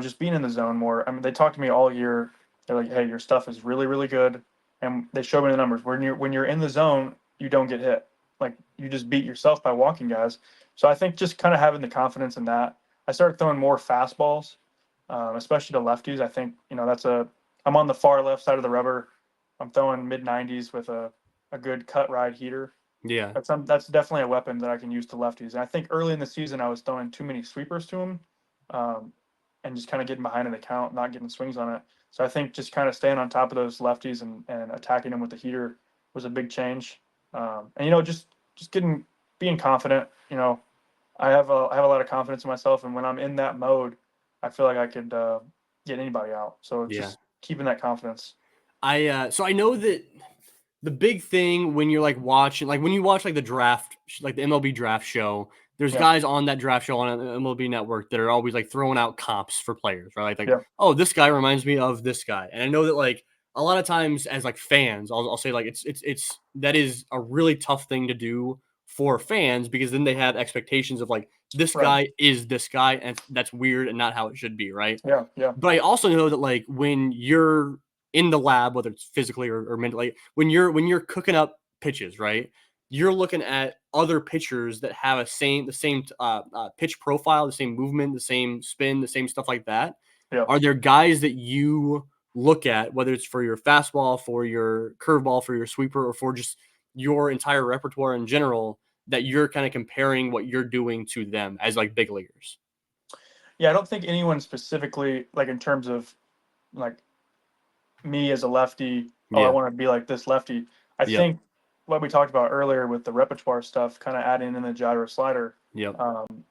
just being in the zone more. I mean, they talked to me all year. They're like, "Hey, your stuff is really, really good," and they showed me the numbers. When you're in the zone, you don't get hit. Like you just beat yourself by walking guys. So I think just kind of having the confidence in that. I started throwing more fastballs, especially to lefties. I think I'm on the far left side of the rubber. I'm throwing mid 90s with a good cut ride heater. Yeah. That's definitely a weapon that I can use to lefties. And I think early in the season I was throwing too many sweepers to them, um, and just kind of getting behind in the count, not getting swings on it. So I think just kind of staying on top of those lefties and attacking them with the heater was a big change. And just being confident. I have a lot of confidence in myself, and when I'm in that mode, I feel like I could get anybody out. So Yeah. just keeping that confidence. So I know that the big thing when you're like watching, like when you watch like the draft, like the MLB draft show, there's Yeah, guys on that draft show on MLB Network that are always like throwing out comps for players, right? Like, yeah, oh, this guy reminds me of this guy, and I know that like a lot of times as like fans, I'll say like it's that is a really tough thing to do for fans because then they have expectations of like this right. guy is this guy, and that's weird and not how it should be, right? Yeah, yeah, But I also know that like when you're in the lab, whether it's physically or mentally, when you're cooking up pitches, right? You're looking at other pitchers that have the same pitch profile, the same movement, the same spin, the same stuff like that. yeah. Are there guys that you look at, whether it's for your fastball, for your curveball, for your sweeper, or for just your entire repertoire in general, that you're kind of comparing what you're doing to them as like big leaguers? Yeah, I don't think anyone specifically, like in terms of like me as a lefty, oh, I Yeah. want to be like this lefty. I Yep. think what we talked about earlier with the repertoire stuff, kind of adding in the gyro slider. Yep. Um,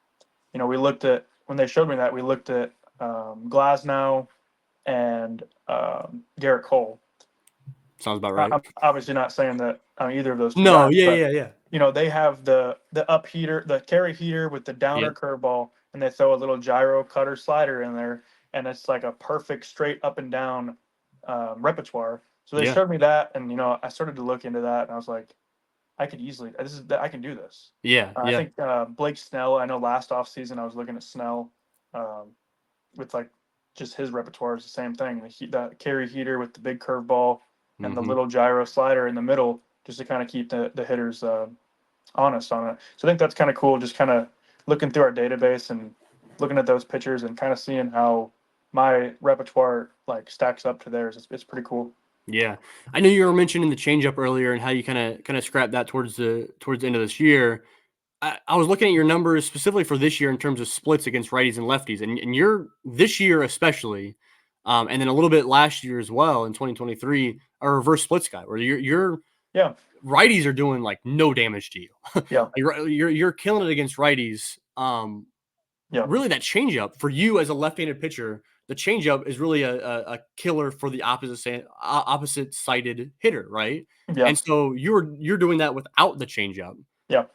we looked at when they showed me that we looked at Glasnow and Garrett Cole. Sounds about right. I'm obviously not saying that I'm either of those two No, guys, yeah, but yeah, yeah. they have the up heater, the carry heater with the downer Yep, curveball, and they throw a little gyro cutter slider in there, and it's like a perfect straight up and down repertoire. So they yeah, showed me that, and I started to look into that, and I was like, I could easily, I can do this. yeah, I yeah, think Blake Snell. I know last off season I was looking at Snell, um, with like just his repertoire is the same thing. The carry heater with the big curveball and the mhm, little gyro slider in the middle, just to kind of keep the hitters honest on it. So I think that's kind of cool. Just kind of looking through our database and looking at those pitchers and kind of seeing how my repertoire like stacks up to theirs. It's pretty cool. yeah. I know you were mentioning the changeup earlier and how you kinda scrapped that towards the end of this year. I was looking at your numbers specifically for this year in terms of splits against righties and lefties, and you're this year especially, and then a little bit last year as well in 2023, a reverse splits guy where your Yeah, righties are doing like no damage to you. Like, yeah, you're killing it against righties. yeah, Really that changeup for you as a left-handed pitcher, the changeup is really a killer for the opposite sided hitter, right? yeah, And so you're doing that without the changeup. yeah,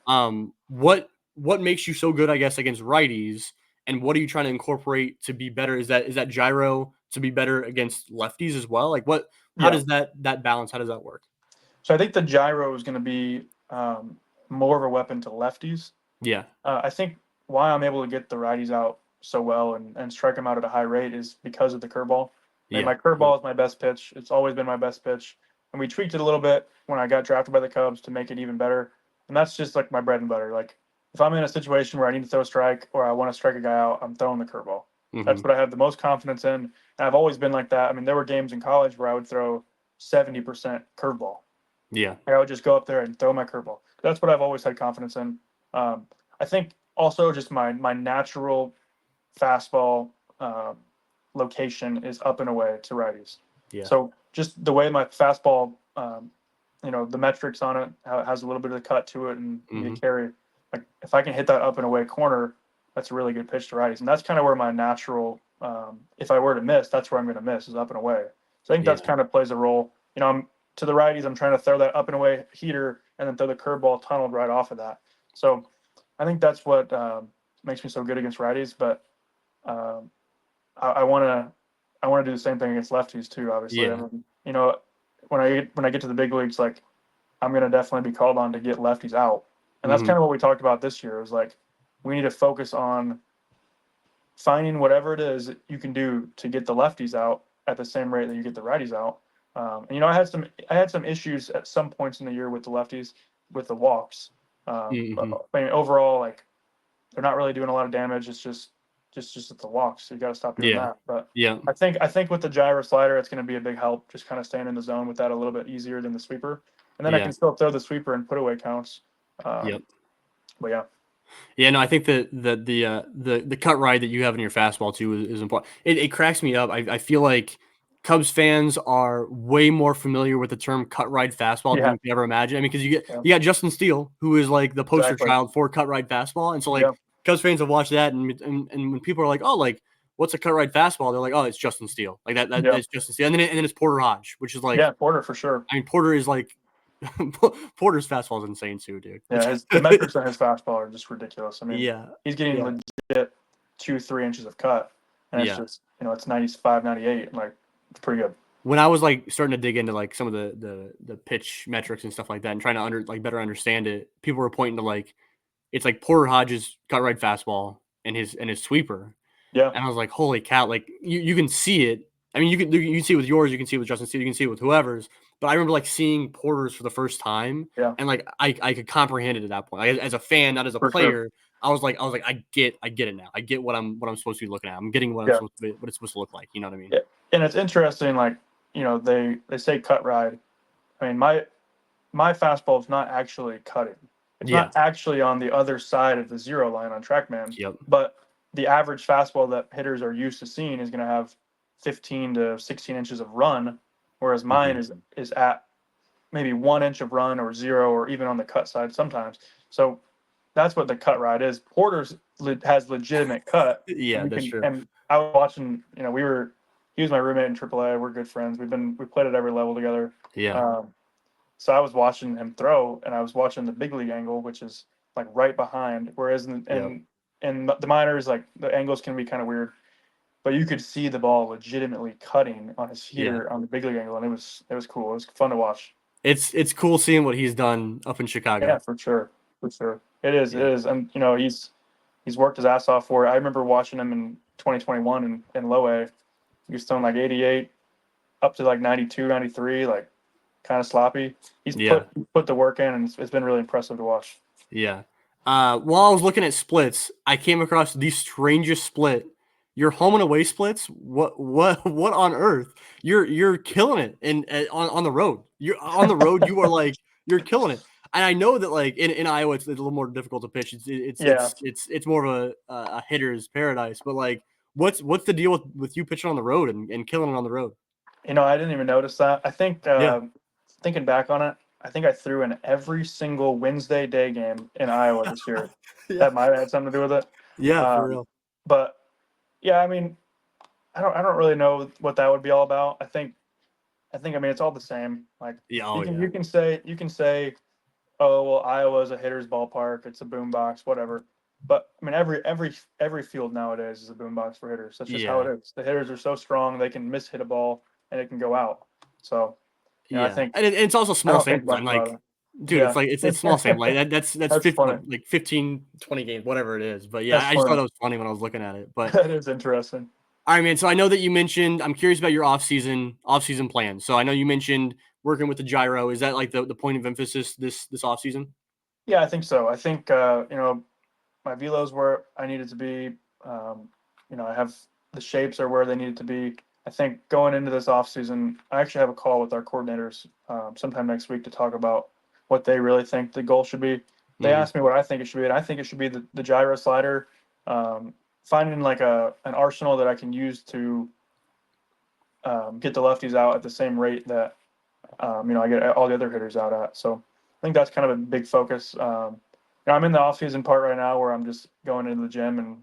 What makes you so good, I guess, against righties, and what are you trying to incorporate to be better? Is that gyro to be better against lefties as well? Like what? How yeah. does that balance? How does that work? So I think the gyro is going to be more of a weapon to lefties. Yeah, I think why I'm able to get the righties out so well and strike them out at a high rate is because of the curveball. Like yeah, my yeah, curveball is my best pitch. It's always been my best pitch, and we tweaked it a little bit when I got drafted by the Cubs to make it even better. And that's just like my bread and butter. Like if I'm in a situation where I need to throw a strike or I want to strike a guy out, I'm throwing the curveball. That's hmm, what I have the most confidence in. And I've always been like that. I mean, there were games in college where I would throw 70% curveball. yeah, I would just go up there and throw my curveball. That's what I've always had confidence in. I think also just my natural fastball location is up and away to righties. yeah, So just the way my fastball, the metrics on it, how it has a little bit of the cut to it and the hmm, carry. Like if I can hit that up and away corner, that's a really good pitch to righties, and that's kind of where my natural if I were to miss, that's where I'm going to miss is up and away. So I think that's Yeah. kind of plays a role. I'm to the righties. I'm trying to throw that up and away heater and then throw the curveball tunneled right off of that. So I think that's what makes me so good against righties. But um, I want to do the same thing against lefties too. Obviously, I Yeah. mean, when I get to the big leagues, like I'm going to definitely be called on to get lefties out, and that's Hmm. kind of what we talked about this year. It was like we need to focus on finding whatever it is that you can do to get the lefties out at the same rate that you get the righties out. And I had some issues at some points in the year with the lefties with the walks. But Hmm. I mean, overall, like they're not really doing a lot of damage. It's just at the walks. So you got to stop doing Yeah. that. But Yeah. I think with the gyro slider, it's going to be a big help. Just kind of staying in the zone with that a little bit easier than the sweeper. And then I Yeah. can still throw the sweeper and put away counts. Yep. But yeah, Yeah, no, I think that the cut ride that you have in your fastball too is important. It cracks me up. I feel like Cubs fans are way more familiar with the term cut ride fastball than yeah, you could ever imagine. I mean, because yeah, you got Justin Steele, who is like the poster exactly. child for cut ride fastball, and so like Yeah, Cubs fans have watched that, and when people are like, oh, like what's a cut ride fastball? They're like, oh, it's Justin Steele, like yeah, that's Justin Steele, and then it's Porter Hodge, which is like, yeah. Porter for sure. I mean, Porter is like Porter's fastball is insane too, dude. It's Yeah, the metrics on his fastball are just ridiculous. I mean, yeah, he's getting yeah, legit 2-3 inches of cut, and it's yeah. just it's 95, 98. Like it's pretty good. When I was like starting to dig into like some of the pitch metrics and stuff like that and trying to better understand it, people were pointing to like it's like Porter Hodges cut right fastball and his sweeper. Yeah, And I was like, holy cow, like you can see it. I mean, you can see it with yours, you can see it with Justin Steele, you can see it with whoever's. But I remember like seeing Porter's for the first time, yeah, and like I could comprehend it at that point. Like, as a fan, not as a for sure. player, I was like, I get it now. I get what I'm supposed to be looking at. I'm getting Yeah, what it's supposed to look like. You know what I mean? yeah. And it's interesting. Like they say cut ride. I mean, my fastball is not actually cutting. It's Yeah. not actually on the other side of the zero line on TrackMan, Yep. but the average fastball that hitters are used to seeing is going to have 15 to 16 inches of run, whereas mine Hmm. is at maybe 1 inch of run or zero or even on the cut side sometimes. So that's what the cut ride is. Porter's has legitimate cut, and Yeah, we that's can. true. And I was watching. He was my roommate in AAA. We're good friends. We played at every level together. Yeah. Um, so I was watching him throw, and I was watching the big league angle, which is like right behind. Whereas Yep. in the minors, like the angles can be kind of weird, but you could see the ball legitimately cutting on his Yeah. heater on the big league angle, and it was cool. It was fun to watch. It's cool seeing what he's done up in Yeah, Chicago. for sure, for sure. It is, it Yeah. is, and he's worked his ass off for it. I remember watching him in 2021 in low A. He was throwing like 88 up to like 92, 93, like kind of sloppy. He's Yeah. put the work in, and it's been really impressive to watch. Yeah. While I was looking at splits, I came across the strangest split. Your home and away splits. What on earth? You're killing it on the road. You're on the road. You are like you're killing it. And I know that like in Iowa, it's a little more difficult to pitch. Yeah, It's more of a hitter's paradise. But like, what's the deal with you pitching on the road and killing it on the road? I didn't even notice that. I think Yeah. thinking back on it, I think I threw in every single Wednesday day game in Iowa this year. Yeah. That might have had something to do with it. Yeah. For Um, real. but yeah, I mean, I don't really know what that would be all about. I mean it's all the same. Like Yeah. Oh yeah. you can say, oh well, Iowa's a hitter's ballpark. It's a boombox, whatever. But I mean every field nowadays is a boombox for hitters. That's just how Yeah. it is. The hitters are so strong they can miss hit a ball and it can go out. So I Yeah, think and it's also I small don't think samples. I'm much about like, it. dude, Yeah, it's small sample. Like that's that's funny. like 15, 20 games, whatever it is. But yeah, That's I just thought funny. it was funny when I was looking at it. But That is interesting. all right, man. So I know that you mentioned. I'm curious about your off season plans. So I know you mentioned working with the gyro. Is that like the point of emphasis this off season? Yeah, I think so. I think my velos where I needed to be. Um, I have the shapes are where they needed to be. I think going into this off season, I actually have a call with our coordinators sometime next week to talk about what they really think the goal should be. They Hmm. asked me what I think it should be, and I think it should be the gyro slider. Um, Finding like an arsenal that I can use to get the lefties out at the same rate that I get all the other hitters out at. So I think that's kind of a big focus. I'm in the off season part right now where I'm just going into the gym and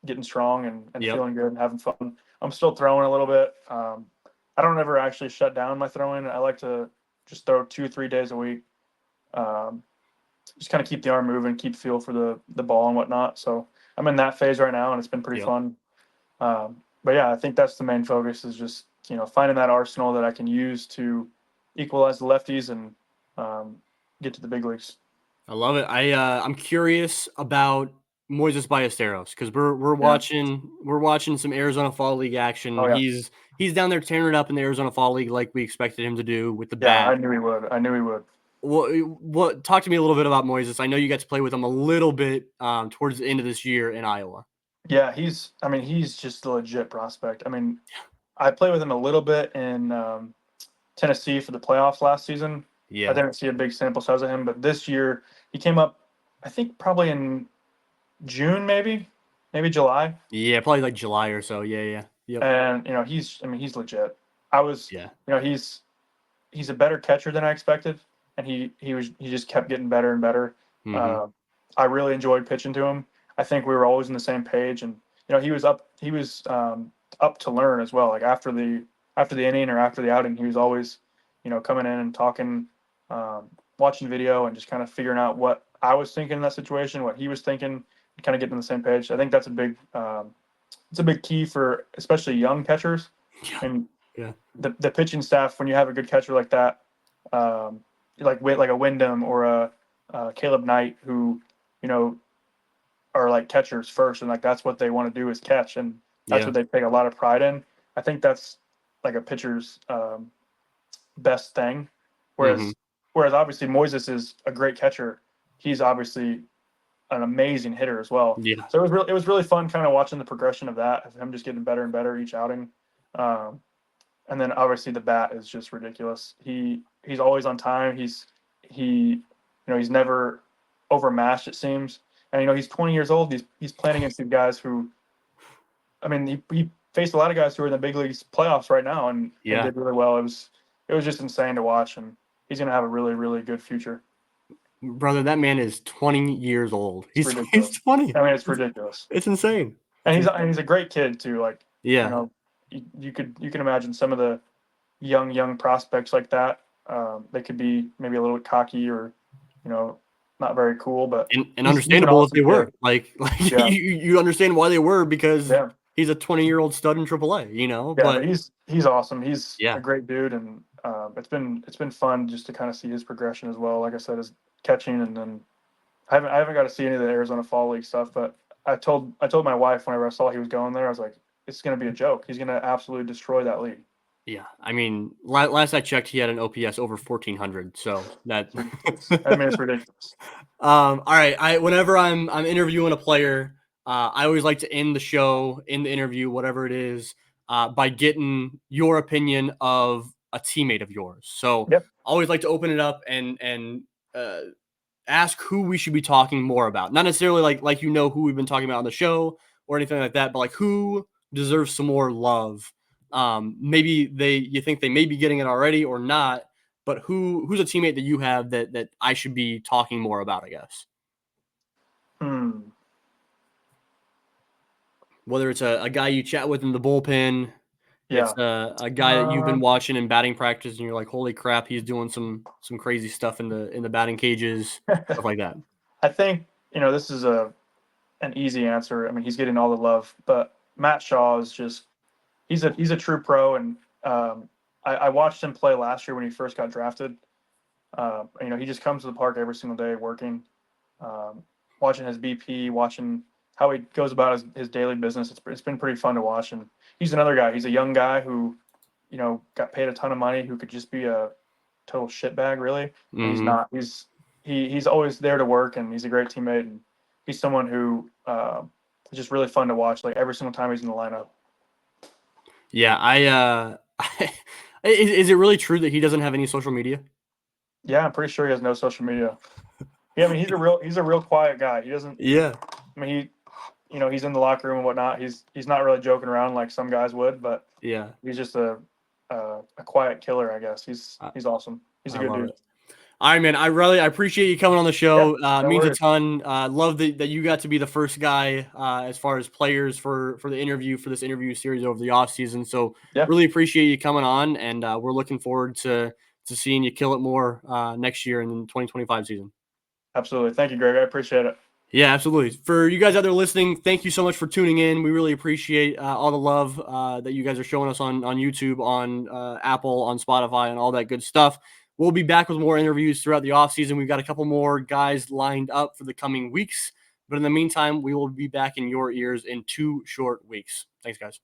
getting strong and Yep. feeling good and having fun. I'm still throwing a little bit. I don't ever actually shut down my throwing. I like to just throw 2-3 days a week. Um, just kind of keep the arm moving, keep feel for the ball and whatnot. So I'm in that phase right now, and it's been pretty Yep. fun. But yeah, I think that's the main focus is just finding that arsenal that I can use to equalize the lefties and get to the big leagues. I love it. I'm curious about Moises Ballesteros because we're Yeah. watching some Arizona Fall League action. Oh yeah. He's down there tearing it up in the Arizona Fall League like we expected him to do with the Yeah. I bat. knew he would. I knew he would. What talk to me a little bit about Moises. I know you got to play with him a little bit towards the end of this year in Iowa. Yeah. He's just a legit prospect. I mean, I played with him a little bit in Tennessee for the playoffs last season. I Yeah. didn't see a big sample size of him, but this year he came up, I think probably in June, maybe July. Yeah, probably like July or so. Yeah, yeah. Yep. And he's legit. I was, Yeah. he's a better catcher than I expected, and he just kept getting better and better. Mhm. Uh, I really enjoyed pitching to him. I think we were always on the same page, and he was up to learn as well. Like after the inning or after the outing, he was always coming in and talking, watching video, and just kind of figuring out what I was thinking in that situation, what he was thinking, kind of getting on the same page. I think that's a big it's a big key for especially young catchers. Yeah. And Yeah. the pitching staff, when you have a good catcher like that, like a Wyndham or a Caleb Knight, who you know are like catchers first, and like that's what they want to do is catch, and that's Yeah. what they take a lot of pride in. I think that's like a pitcher's best thing. Mhm. Whereas obviously Moises is a great catcher. He's obviously an amazing hitter as well. Yeah. So it was really fun kind of watching the progression of him just getting better and better each outing. Um, and then obviously the bat is just ridiculous. He's always on time. He's never overmatched, it seems. And he's 20 years old. He's playing against these guys who, I mean, he faced a lot of guys who are in the big leagues playoffs right now and Yeah. did really well. It was just insane to watch, and he's gonna have a really really good future. Brother, that man is 20 years old. It's He's ridiculous. 20. I mean, it's ridiculous. It's insane. And It's he's insane. a great kid too. Like you Yeah. know, you can imagine some of the young prospects like that. They could be maybe a little bit cocky or you know not very cool, but And he's an understandable if awesome they were. kid. Like Yeah, you understand why they were because yeah, he's a 20-year-old stud in AAA, yeah. But But he's awesome. He's yeah. a great dude, and it's been fun just to kind of see his progression as well. Like I said, his catching, and then I haven't got to see any of the Arizona Fall League stuff, but I told my wife whenever I saw he was going there, I was like, it's going to be a joke. He's going to absolutely destroy that league. Yeah. I mean, last I checked, he had an OPS over 1,400. So that It's ridiculous. I mean, it's ridiculous. All right. Whenever I'm interviewing a player, I always like to end the show, in the interview, whatever it is, by getting your opinion of a teammate of yours. So Yep. I always like to open it up and uh, ask who we should be talking more about. Not necessarily like who we've been talking about on the show or anything like that, but like who deserves some more love. Maybe you think they may be getting it already or not, but who's a teammate that you have that I should be talking more about, I guess. Hmm. Whether it's a guy you chat with in the bullpen, it's Yeah. a guy that you've been Um, watching in batting practice and you're like, holy crap, he's doing some crazy stuff in the batting cages, stuff like that. I think this is an easy answer. I mean, he's getting all the love, but Matt Shaw is just he's a true pro, and I watched him play last year when he first got drafted. He just comes to the park every single day working, um, watching his BP, watching how he goes about his daily business. It's been pretty fun to watch. And he's another guy. He's a young guy who, got paid a ton of money, who could just be a total shitbag, really. And he's Hmm. not. He's always there to work, and he's a great teammate. And he's someone who is just really fun to watch. Like every single time he's in the lineup. Yeah, is it really true that he doesn't have any social media? Yeah, I'm pretty sure he has no social media. Yeah, I mean he's a real quiet guy. He doesn't. Yeah. I mean he's in the locker room and whatnot. He's not really joking around like some guys would, but Yeah. he's just a quiet killer, I guess. He's I, he's awesome. He's a I good love dude. it. All right, man. I appreciate you coming on the Yeah, show. no Means a worries. ton. Love that you got to be the first guy as far as players for the interview for this interview series over the off season. So Yeah, really appreciate you coming on, and we're looking forward to seeing you kill it more next year in the 2025 season. absolutely. Thank you, Greg. I appreciate it. Yeah, absolutely. For you guys out there listening, thank you so much for tuning in. We really appreciate all the love that you guys are showing us on YouTube, on Apple, on Spotify, and all that good stuff. We'll be back with more interviews throughout the offseason. We've got a couple more guys lined up for the coming weeks. But in the meantime, we will be back in your ears in 2 short weeks. Thanks, guys.